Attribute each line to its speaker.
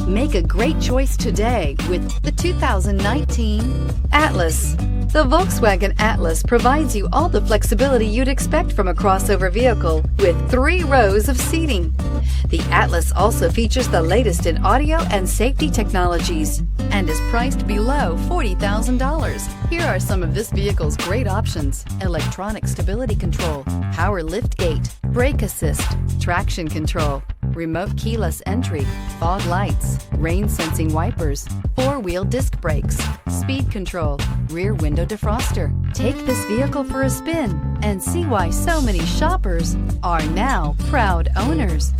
Speaker 1: Make a great choice today with the 2019 Atlas. The Volkswagen Atlas provides you all the flexibility you'd expect from a crossover vehicle with 3 rows of seating. The Atlas also features the latest in audio and safety technologies and is priced below $40,000. Here are some of this vehicle's great options: electronic stability control, power liftgate, brake assist, traction control, remote keyless entry, fog lights, rain sensing wipers, 4-wheel disc brakes, speed control, rear window defroster. Take this vehicle for a spin and see why so many shoppers are now proud owners.